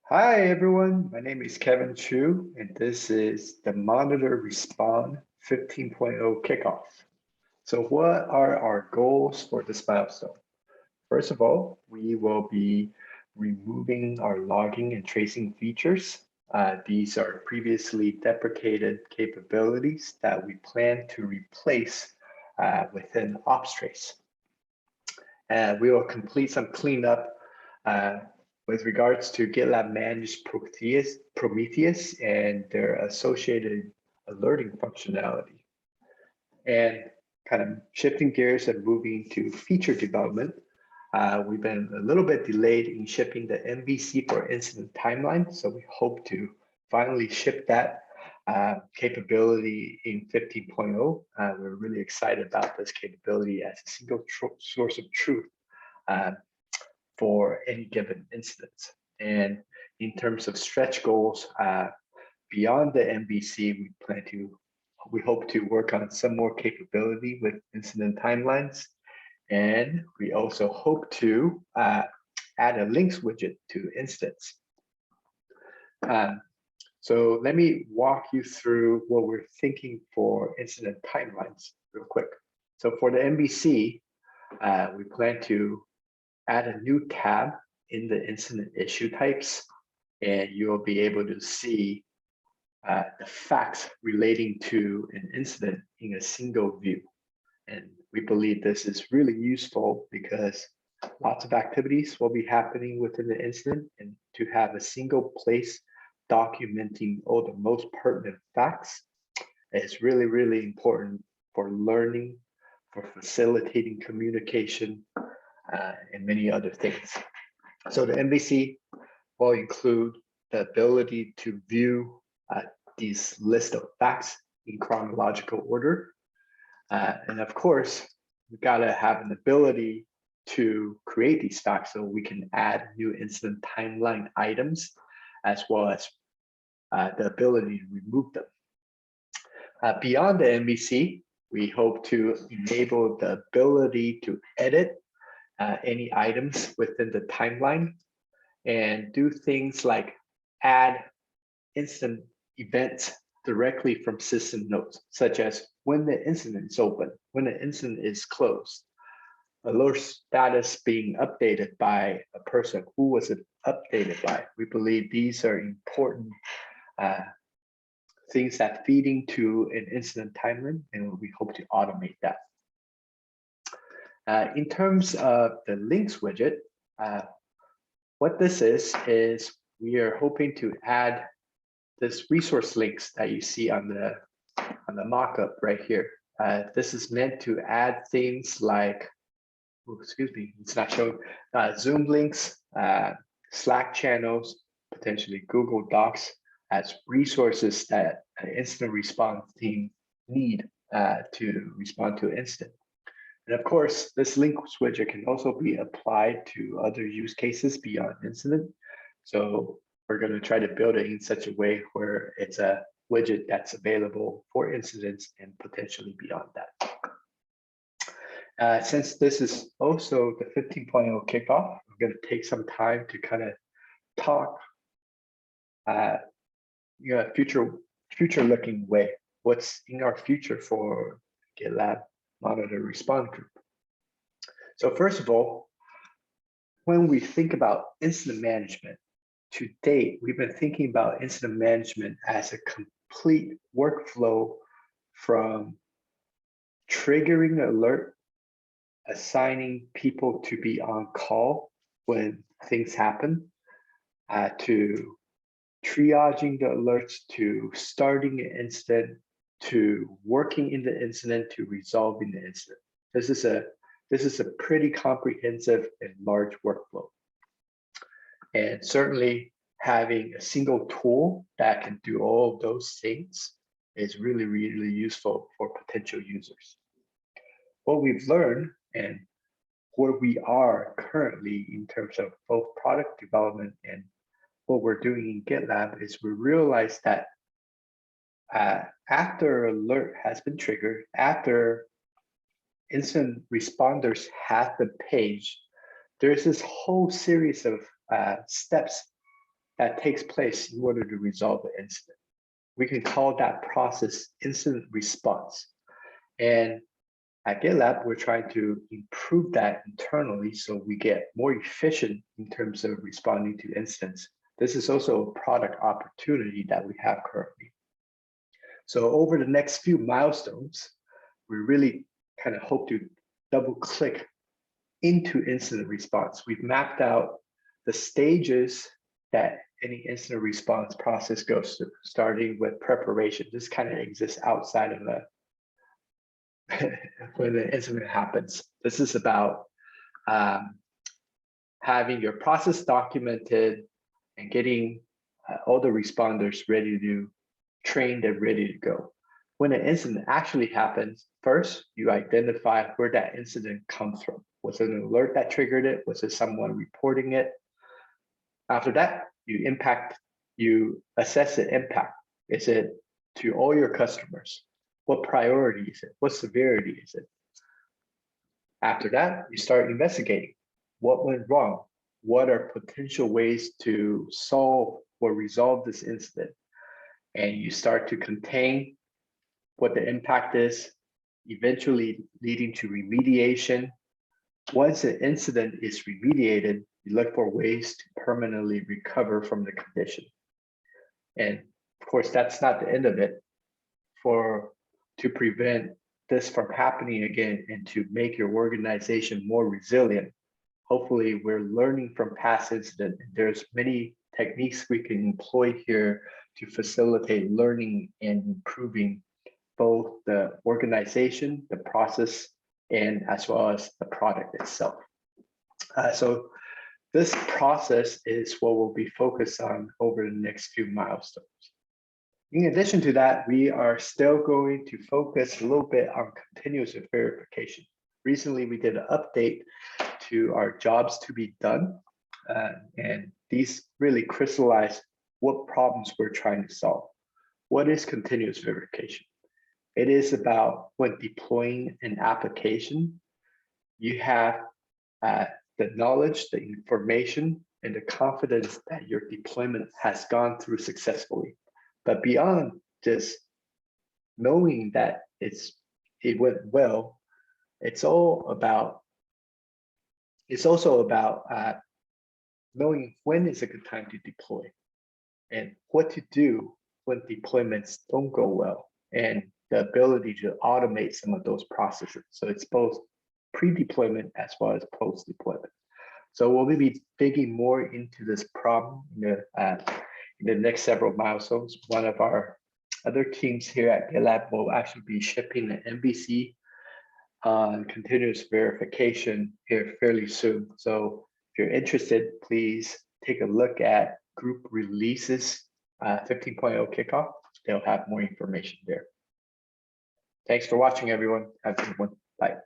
Hi everyone, my name is Kevin Chu, and this is the Monitor Respond 15.0 Kickoff. So what are our goals for this milestone? First of all, we will be removing our logging and tracing features. These are previously deprecated capabilities that we plan to replace within OpsTrace. We will complete some cleanup uh, with regards to GitLab managed Prometheus and their associated alerting functionality. And kind of shifting gears and moving to feature development, we've been a little bit delayed in shipping the MVC for incident timeline. So we hope to finally ship that capability in 15.0. We're really excited about this capability as a single source of truth for any given instance. And in terms of stretch goals, beyond the MVC, we hope to work on some more capability with incident timelines. And we also hope to add a links widget to instance. So let me walk you through what we're thinking for incident timelines real quick. So for the MVC, we plan to add a new tab in the incident issue types, and you'll be able to see the facts relating to an incident in a single view. And we believe this is really useful because lots of activities will be happening within the incident, and to have a single place documenting all the most pertinent facts is really, really important for learning, for facilitating communication, and many other things. So the MVC will include the ability to view these list of facts in chronological order. And of course, we gotta have an ability to create these facts so we can add new incident timeline items, as well as the ability to remove them. Beyond the MVC, we hope to enable the ability to edit any items within the timeline and do things like add instant events directly from system notes, such as when the incident is open, when the incident is closed, alert status being updated by a person, who was it updated by. We believe these are important things that feed into an incident timeline, and we hope to automate that. In terms of the links widget, what this is we are hoping to add this resource links that you see on the mock-up right here. This is meant to add things like, excuse me, it's not showing, Zoom links, Slack channels, potentially Google Docs as resources that an incident response team need to respond to an incident. And of course, this links widget can also be applied to other use cases beyond incident. So we're going to try to build it in such a way where it's a widget that's available for incidents and potentially beyond that. Since this is also the 15.0 kickoff, I'm going to take some time to kind of talk future looking way. What's in our future for GitLab Monitor Respond group? So first of all, when we think about incident management, to date, we've been thinking about incident management as a complete workflow from triggering alert, assigning people to be on call when things happen, to triaging the alerts, to starting an incident, to working in the incident, to resolving the incident. This is a pretty comprehensive and large workflow. And certainly having a single tool that can do all of those things is really, really useful for potential users. What we've learned and where we are currently in terms of both product development and what we're doing in GitLab is we realize that after alert has been triggered, after incident responders have been paged, there's this whole series of steps that takes place in order to resolve the incident. We can call that process incident response. And at GitLab, we're trying to improve that internally so we get more efficient in terms of responding to incidents. This is also a product opportunity that we have currently. So over the next few milestones, we really kind of hope to double click into incident response. We've mapped out the stages that any incident response process goes through, starting with preparation. This kind of exists outside of the when the incident happens. This is about having your process documented and getting all the responders ready to trained and ready to go. When an incident actually happens, first you identify where that incident comes from. Was it an alert that triggered it? Was it someone reporting it? After that, you assess the impact. Is it to all your customers? What priority is it? What severity is it? After that, you start investigating. What went wrong? What are potential ways to solve or resolve this incident? And you start to contain what the impact is, eventually leading to remediation. Once an incident is remediated, you look for ways to permanently recover from the condition. And of course, that's not the end of it. To prevent this from happening again and to make your organization more resilient, hopefully we're learning from past incidents. There's many techniques we can employ here to facilitate learning and improving both the organization, the process, and as well as the product itself. So this process is what we'll be focused on over the next few milestones. In addition to that, we are still going to focus a little bit on continuous verification. Recently, we did an update to our jobs to be done, and these really crystallize what problems we're trying to solve. What is continuous verification? It is about when deploying an application, you have the knowledge, the information, and the confidence that your deployment has gone through successfully. But beyond just knowing that it went well, it's also about knowing when is a good time to deploy and what to do when deployments don't go well, and the ability to automate some of those processes. So it's both pre-deployment as well as post-deployment. So we'll be digging more into this problem in the next several milestones. One of our other teams here at GitLab will actually be shipping an MVC on continuous verification here fairly soon. So if you're interested, please take a look at group releases 15.0 Kickoff. They'll have more information there. Thanks for watching, everyone. Have a good one. Bye.